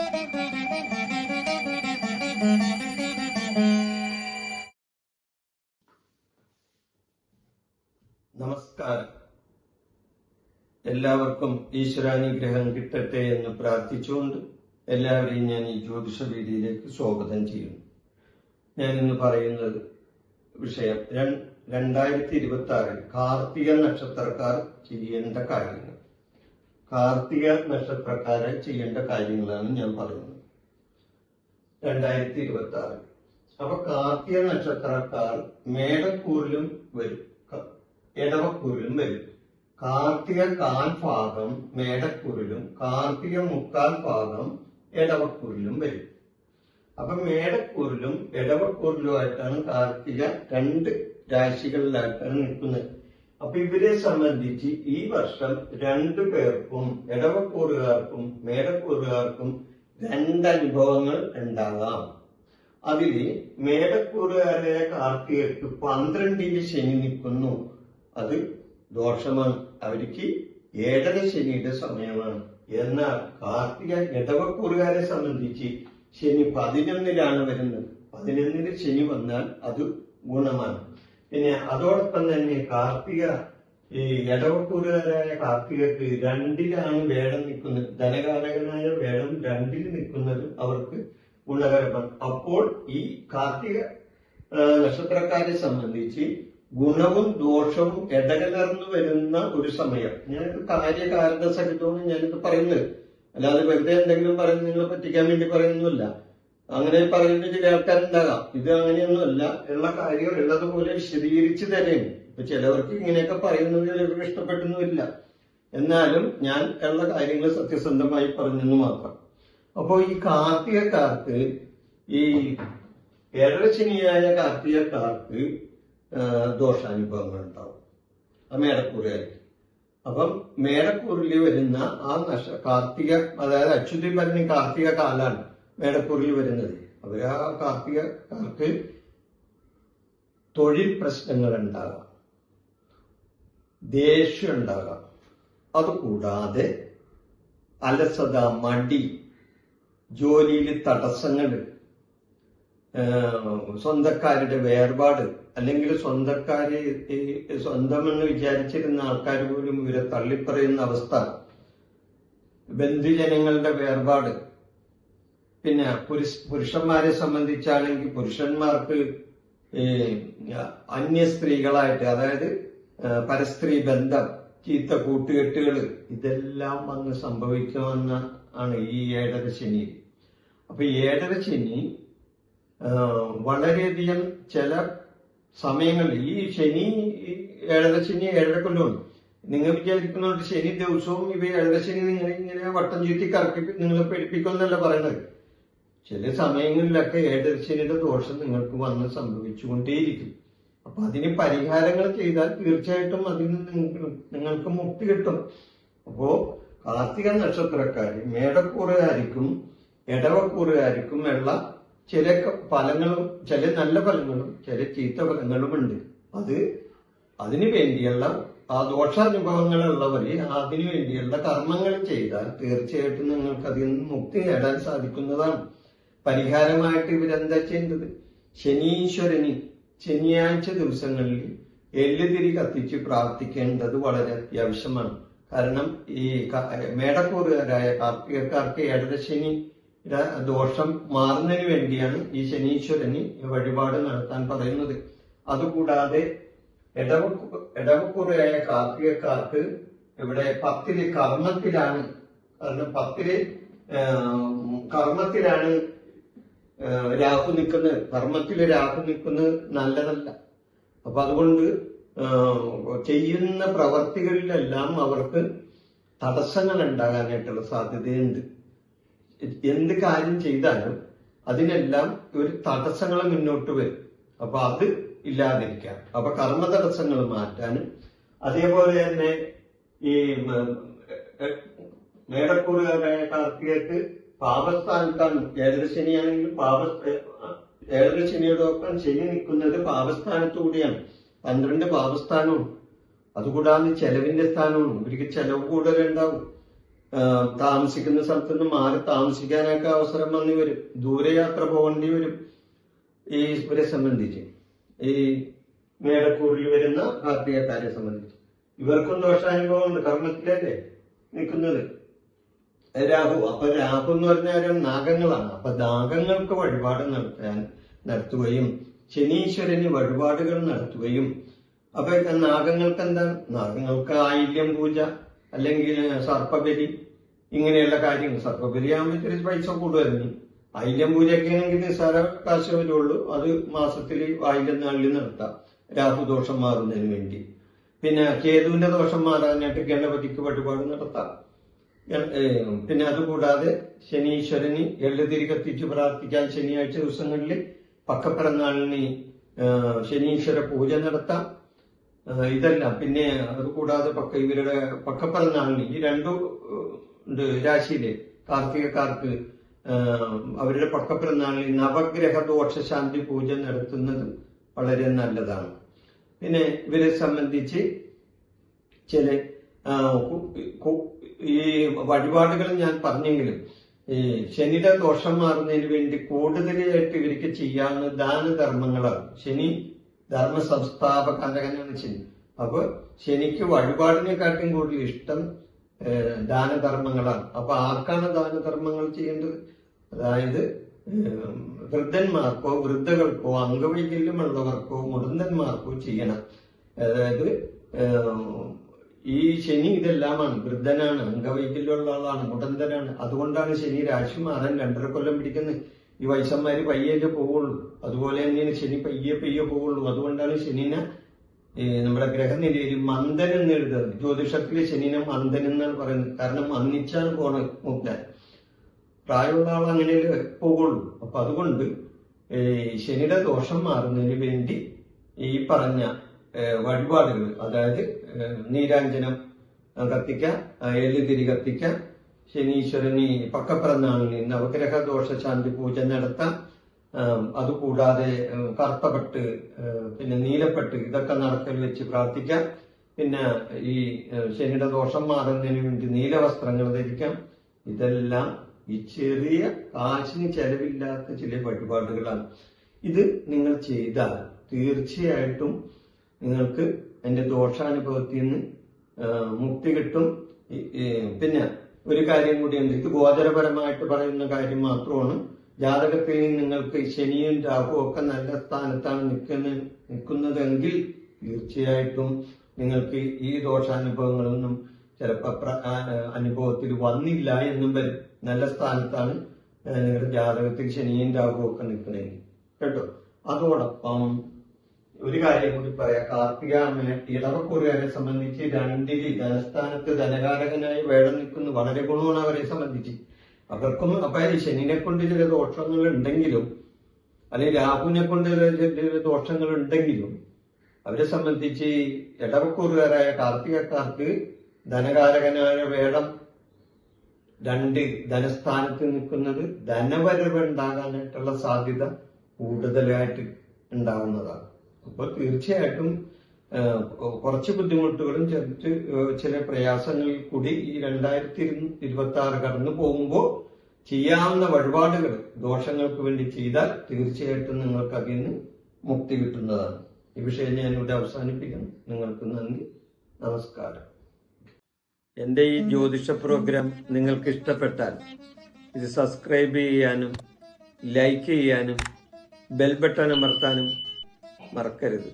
നമസ്കാരം. എല്ലാവർക്കും ഈശ്വരാനുഗ്രഹം കിട്ടട്ടെ എന്ന് പ്രാർത്ഥിച്ചുകൊണ്ട് എല്ലാവരെയും ഞാൻ ഈ ജ്യോതിഷ വീഡിയോയിലേക്ക് സ്വാഗതം ചെയ്യുന്നു. ഞാൻ ഇന്ന് പറയുന്നത് വിഷയം 2026 കാർത്തിക നക്ഷത്രക്കാർ ചെയ്യേണ്ട കാര്യങ്ങൾ. കാർത്തിക നക്ഷത്രക്കാരെ ചെയ്യേണ്ട കാര്യങ്ങളാണ് ഞാൻ പറയുന്നത്. 2026 അപ്പൊ കാർത്തിക നക്ഷത്രക്കാർ മേടക്കൂറിലും വരും, ഇടവക്കൂറിലും വരും. കാർത്തിക കാൽ ഭാഗം മേടക്കൂറിലും കാർത്തിക മുക്കാൽ ഭാഗം ഇടവക്കൂറിലും വരും. അപ്പൊ മേടക്കൂറിലും ഇടവക്കൂറിലുമായിട്ടാണ് കാർത്തിക രണ്ട് രാശികളിലായിട്ടാണ് നിൽക്കുന്നത്. അപ്പൊ ഇവരെ സംബന്ധിച്ച് ഈ വർഷം രണ്ടു പേർക്കും, ഇടവക്കൂറുകാർക്കും മേടക്കൂറുകാർക്കും രണ്ടനുഭവങ്ങൾ ഉണ്ടാകാം. അതില് മേടക്കൂറുകാരായ കാർത്തികർക്ക് 12 ശനി നിൽക്കുന്നു. അത് ദോഷമാണ്, അവർക്ക് 7 ശനിയുടെ സമയമാണ്. എന്നാൽ കാർത്തിക ഇടവക്കൂറുകാരെ സംബന്ധിച്ച് ശനി 11 വരുന്നത്. 11 ശനി വന്നാൽ അത് ഗുണമാണ്. പിന്നെ അതോടൊപ്പം തന്നെ കാർത്തിക ഈ ഇടവക്കൂറുകാരായ കാർത്തികർക്ക് 2 വേടം നിൽക്കുന്നത്. ധനകാരകനായ വേടം 2 നിൽക്കുന്നത് അവർക്ക് ഗുണകരമാണ്. അപ്പോൾ ഈ കാർത്തിക നക്ഷത്രക്കാരെ സംബന്ധിച്ച് ഗുണവും ദോഷവും ഇടകലർന്നു വരുന്ന ഒരു സമയം. ഞാനിത് കാര്യകാരണ സഹിതമാണ് ഞാനിത് പറയുന്നത്, അല്ലാതെ വെറുതെ എന്തെങ്കിലും പറയുന്നത് നിങ്ങളെ പറ്റിക്കാൻ വേണ്ടി പറയുന്നില്ല. അങ്ങനെ പറയുന്ന ചില ആൾക്കാരുണ്ടാകാം. ഇത് അങ്ങനെയൊന്നുമല്ല, ഉള്ള കാര്യം ഉള്ളതുപോലെ വിശദീകരിച്ചു തരുന്നു. ഇപ്പൊ ചിലവർക്ക് ഇങ്ങനെയൊക്കെ പറയുന്നത് ചിലർക്ക് ഇഷ്ടപ്പെട്ടൊന്നുമില്ല. എന്നാലും ഞാൻ ഉള്ള കാര്യങ്ങൾ സത്യസന്ധമായി പറഞ്ഞെന്ന് മാത്രം. അപ്പോ ഈ കാർത്തികക്കാർക്ക്, ഈ ഏഴരശനിയായ കാർത്തികക്കാർക്ക് ദോഷാനുഭവങ്ങൾ ഉണ്ടാവും. ആ മേടക്കൂറുകാർക്ക്. അപ്പം മേടക്കൂറിൽ വരുന്ന ആ കാർത്തിക, അതായത് അച്യുതി ഭരണി കാർത്തിക കാലാണ് മേടക്കൂറിൽ വരുന്നത്. അവർ ആ കാർത്തികക്കാർക്ക് തൊഴിൽ പ്രശ്നങ്ങൾ ഉണ്ടാകാം, ദേഷ്യം ഉണ്ടാകാം. അതുകൂടാതെ അലസത, മടി, ജോലിയിൽ തടസ്സങ്ങൾ, സ്വന്തക്കാരുടെ വേർപാട്, അല്ലെങ്കിൽ സ്വന്തക്കാര് സ്വന്തമെന്ന് വിചാരിച്ചിരുന്ന ആൾക്കാർ പോലും ഇവരെ തള്ളിപ്പറയുന്ന അവസ്ഥ, ബന്ധുജനങ്ങളുടെ വേർപാട്. പിന്നെ പുരുഷന്മാരെ സംബന്ധിച്ചാണെങ്കിൽ പുരുഷന്മാർക്ക് അന്യ സ്ത്രീകളായിട്ട്, അതായത് പരസ്ത്രീ ബന്ധം, ചീത്ത കൂട്ടുകെട്ടുകൾ, ഇതെല്ലാം വന്ന് സംഭവിക്കുമെന്ന ആണ് ഈ 7 ശനി. അപ്പൊ 7 ശനി വളരെയധികം ചില സമയങ്ങളിൽ ഈ ശനി 7 ശനി 7 കൊല്ലമാണ്. നിങ്ങൾ വിചാരിക്കുന്നതുകൊണ്ട് ശനി ദിവസവും ഇവ 7 ശനി നിങ്ങളെ ഇങ്ങനെ വട്ടം ചുറ്റി കറക്കി നിങ്ങളെ പേടിപ്പിക്കുമെന്നല്ല പറയുന്നത്. ചില സമയങ്ങളിലൊക്കെ 7 ശനിയുടെ ദോഷം നിങ്ങൾക്ക് വന്ന് സംഭവിച്ചുകൊണ്ടേയിരിക്കും. അപ്പൊ അതിന് പരിഹാരങ്ങൾ ചെയ്താൽ തീർച്ചയായിട്ടും അതിന് നിങ്ങൾക്ക് മുക്തി കിട്ടും. അപ്പോ കാർത്തിക നക്ഷത്രക്കാര് മേടക്കൂറുകാർക്കും ഇടവക്കൂറുകാർക്കും ഉള്ള ചില ഫലങ്ങളും, ചില നല്ല ഫലങ്ങളും ചില ചീത്ത ഫലങ്ങളും ഉണ്ട്. അതിനു വേണ്ടിയുള്ള ആ ദോഷാനുഭവങ്ങളുള്ളവര് അതിനു വേണ്ടിയുള്ള കർമ്മങ്ങൾ ചെയ്താൽ തീർച്ചയായിട്ടും നിങ്ങൾക്ക് അതിൽ നിന്ന് മുക്തി നേടാൻ സാധിക്കുന്നതാണ്. പരിഹാരമായിട്ട് ഇവരെന്താ ചെയ്യേണ്ടത്? ശനീശ്വരന് ശനിയാഴ്ച ദിവസങ്ങളിൽ എള്ളുതിരി കത്തിച്ച് പ്രാർത്ഥിക്കേണ്ടത് വളരെ അത്യാവശ്യമാണ്. കാരണം ഈ മേടക്കൂറുകാരായ കാർത്തികക്കാർക്ക് 7 ശനി ദോഷം മാറുന്നതിന് വേണ്ടിയാണ് ഈ ശനീശ്വരന് വഴിപാട് നടത്താൻ പറയുന്നത്. അതുകൂടാതെ ഇടവക്കൂറായ കാർത്തികക്കാർക്ക് ഇവിടെ 10 കർമ്മത്തിലാണ്. കാരണം 10 കർമ്മത്തിലാണ് രാഹു നിൽക്കുന്നത്. കർമ്മത്തിൽ രാഹു നിൽക്കുന്നത് നല്ലതല്ല. അപ്പൊ അതുകൊണ്ട് ചെയ്യുന്ന പ്രവർത്തികളിലെല്ലാം അവർക്ക് തടസ്സങ്ങൾ ഉണ്ടാകാനായിട്ടുള്ള സാധ്യതയുണ്ട്. എന്ത് കാര്യം ചെയ്താലും അതിനെല്ലാം ഒരു തടസ്സങ്ങൾ മുന്നോട്ട് വരും. അപ്പൊ അത് ഇല്ലാതിരിക്കാം. അപ്പൊ കർമ്മ തടസ്സങ്ങൾ മാറ്റാനും, അതേപോലെ തന്നെ ഈ മേടക്കൂറുകാരായ കാർത്തികർക്ക് പാപസ്ഥാനത്താണ് 7 ശനിയാണെങ്കിൽ 7 ശനിയോടൊപ്പം ശനി നിൽക്കുന്നത് പാപസ്ഥാനത്തുകൂടിയാണ്. 12 പാപസ്ഥാനവും. അതുകൂടാതെ ചെലവിന്റെ സ്ഥാനവും. ഇവർക്ക് ചെലവ് കൂടുതലുണ്ടാവും. താമസിക്കുന്ന സ്ഥലത്ത് നിന്ന് മാറി താമസിക്കാനൊക്കെ അവസരം വന്നു വരും. ദൂരയാത്ര പോകേണ്ടി വരും. ഈ ഇവരെ സംബന്ധിച്ച്, ഈ മേടക്കൂറിൽ വരുന്ന കാർത്തികക്കാരെ സംബന്ധിച്ച് ഇവർക്കും ദോഷാനുഭവമുണ്ട്. കർമ്മത്തിലല്ലേ നിൽക്കുന്നത് രാഹു. അപ്പൊ രാഹു എന്ന് പറഞ്ഞാൽ നാഗങ്ങളാണ്. അപ്പൊ നാഗങ്ങൾക്ക് വഴിപാട് നടത്തുകയും ശനീശ്വരന് വഴിപാടുകൾ നടത്തുകയും, അപ്പൊ നാഗങ്ങൾക്ക് എന്താണ്? നാഗങ്ങൾക്ക് ആയില്യം പൂജ അല്ലെങ്കിൽ സർപ്പബലി ഇങ്ങനെയുള്ള കാര്യങ്ങൾ. സർപ്പബലി ആകുമ്പോൾ ഇത്തിരി പൈസ കൂടുതലായിരുന്നു. ആയില്യം പൂജയൊക്കെ ആണെങ്കിൽ നിസ്സാര കാശ് വരുള്ളൂ. അത് മാസത്തിൽ ആയില്യം നാളിൽ നടത്താം രാഹുദോഷം മാറുന്നതിന് വേണ്ടി. പിന്നെ കേതുവിന്റെ ദോഷം മാറാനായിട്ട് ഗണപതിക്ക് വഴിപാട് നടത്താം. പിന്നെ അതുകൂടാതെ ശനീശ്വരന് എള്ളുതിരി കത്തിച്ച് പ്രാർത്ഥിക്കാൻ ശനിയാഴ്ച ദിവസങ്ങളിൽ പക്കപ്പിറന്നാളിന് ശനീശ്വര പൂജ നടത്താം. ഇതെല്ലാം. പിന്നെ അതുകൂടാതെ ഇവരുടെ പക്കപ്പിറന്നാളിന് ഈ രണ്ടു രാശിയിലെ കാർത്തികക്കാർക്ക് അവരുടെ പക്കപ്പിറന്നാളിന് നവഗ്രഹ ദോഷശാന്തി പൂജ നടത്തുന്നത് വളരെ നല്ലതാണ്. പിന്നെ ഇവരെ സംബന്ധിച്ച് ചില ഈ വഴിപാടുകൾ ഞാൻ പറഞ്ഞെങ്കിലും ഈ ശനിയുടെ ദോഷം മാറുന്നതിന് വേണ്ടി കൂടുതലായിട്ട് ഇവർക്ക് ചെയ്യാവുന്ന ദാനധർമ്മങ്ങളാണ്. ശനി ധർമ്മ സംസ്ഥാപകനാണ് ശനി. അപ്പൊ ശനിക്ക് വഴിപാടിനെക്കാട്ടും കൂടുതൽ ഇഷ്ടം ദാനധർമ്മങ്ങളാണ്. അപ്പൊ ആർക്കാണ് ദാനധർമ്മങ്ങൾ ചെയ്യേണ്ടത്? അതായത് വൃദ്ധന്മാർക്കോ വൃദ്ധകൾക്കോ അംഗവൈകല്യമുള്ളവർക്കോ മുടന്തന്മാർക്കോ ചെയ്യണം. അതായത് ഈ ശനി ഇതെല്ലാമാണ്. വൃദ്ധനാണ്, അംഗവൈകല്യമുള്ള ആളാണ്, മുടന്തനാണ്. അതുകൊണ്ടാണ് ശനി രാശി മാറാൻ 2.5 കൊല്ലം പിടിക്കുന്നത്. ഈ വയസ്സന്മാര് പയ്യെ പോവുള്ളൂ. അതുപോലെ തന്നെയാണ് ശനി പയ്യെ പോവുള്ളൂ. അതുകൊണ്ടാണ് ശനിനെ നമ്മുടെ ഗ്രഹനിലയിൽ മന്ദൻ എന്ന് എഴുതുന്നത്. ജ്യോതിഷത്തിലെ ശനിനെ മന്ദൻ എന്നാണ് പറയുന്നത്. കാരണം മന്ദിച്ചാണ് പോണത് മുക്താൻ. പ്രായമുള്ള ആൾ അങ്ങനെ പോകുള്ളൂ. അപ്പൊ അതുകൊണ്ട് ശനിയുടെ ദോഷം മാറുന്നതിന് വേണ്ടി ഈ പറഞ്ഞ വഴിപാടുകൾ, അതായത് നീരാഞ്ജനം കത്തിക്കാം, എള്ളുതിരി കത്തിക്കാം, ശനീശ്വരന് പക്കപ്പിറന്നാളിന് നവഗ്രഹ ദോഷശാന്തി പൂജ നടത്താം. അതുകൂടാതെ കറുത്തപട്ട്, പിന്നെ നീലപ്പട്ട് ഇതൊക്കെ നടക്കൽ വെച്ച് പ്രാർത്ഥിക്കാം. പിന്നെ ഈ ശനിയുടെ ദോഷം മാറുന്നതിന് വേണ്ടി നീലവസ്ത്രങ്ങൾ ധരിക്കാം. ഇതെല്ലാം ഈ ചെറിയ കാശിന് ചെലവില്ലാത്ത ചില വഴിപാടുകളാണ്. ഇത് നിങ്ങൾ ചെയ്താൽ തീർച്ചയായിട്ടും നിങ്ങൾക്ക് എന്റെ ദോഷാനുഭവത്തിൽ നിന്ന് മുക്തി കിട്ടും. പിന്നെ ഒരു കാര്യം കൂടിയുണ്ട്. ഇത് ഗോചരപരമായിട്ട് പറയുന്ന കാര്യം മാത്രമാണ്. ജാതകത്തിൽ നിങ്ങൾക്ക് ശനിയും രാഹുവും ഒക്കെ നല്ല സ്ഥാനത്താണ് നിൽക്കുന്നതെങ്കിൽ തീർച്ചയായിട്ടും നിങ്ങൾക്ക് ഈ ദോഷാനുഭവങ്ങളൊന്നും ചിലപ്പോൾ അനുഭവത്തിൽ വന്നില്ല എന്നും വരും. നല്ല സ്ഥാനത്താണ് നിങ്ങളുടെ ജാതകത്തിൽ ശനിയും രാഹുവും ഒക്കെ നിൽക്കുന്നത് കേട്ടോ. അതോടൊപ്പം ഒരു കാര്യം കൂടി പറയാം. കാർത്തിക ഇടവക്കൂറുകാരെ സംബന്ധിച്ച് 2 ധനസ്ഥാനത്ത് ധനകാരകനായി വേടം നിൽക്കുന്നു. വളരെ ഗുണമാണ് അവരെ സംബന്ധിച്ച്. അവർക്കും അപ്പൊ ശനിനെ കൊണ്ട് ചില ദോഷങ്ങൾ ഉണ്ടെങ്കിലും, അല്ലെങ്കിൽ രാഹുവിനെ കൊണ്ട് ചില ദോഷങ്ങൾ ഉണ്ടെങ്കിലും, അവരെ സംബന്ധിച്ച് ഇടവക്കൂറുകാരായ കാർത്തികക്കാർക്ക് ധനകാരകനായ വേടം 2 ധനസ്ഥാനത്ത് നിൽക്കുന്നത് ധനവരവുണ്ടാകാനായിട്ടുള്ള സാധ്യത കൂടുതലായിട്ട് ഉണ്ടാകുന്നതാണ്. അപ്പൊ തീർച്ചയായിട്ടും കുറച്ച് ബുദ്ധിമുട്ടുകളും ചില പ്രയാസങ്ങളിൽ കൂടി ഈ 2026 കടന്നു പോകുമ്പോൾ ചെയ്യാവുന്ന വഴിപാടുകൾ ദോഷങ്ങൾക്ക് വേണ്ടി ചെയ്താൽ തീർച്ചയായിട്ടും നിങ്ങൾക്ക് അതിൽ നിന്ന് മുക്തി കിട്ടുന്നതാണ്. ഈ വിഷയം ഞാൻ ഇവിടെ അവസാനിപ്പിക്കുന്നു. നിങ്ങൾക്ക് നന്ദി, നമസ്കാരം. എന്റെ ഈ ജ്യോതിഷ പ്രോഗ്രാം നിങ്ങൾക്ക് ഇഷ്ടപ്പെട്ടാൽ ഇത് സബ്സ്ക്രൈബ് ചെയ്യാനും ലൈക്ക് ചെയ്യാനും ബെൽ ബട്ടൺ അമർത്താനും മറക്കരുത്.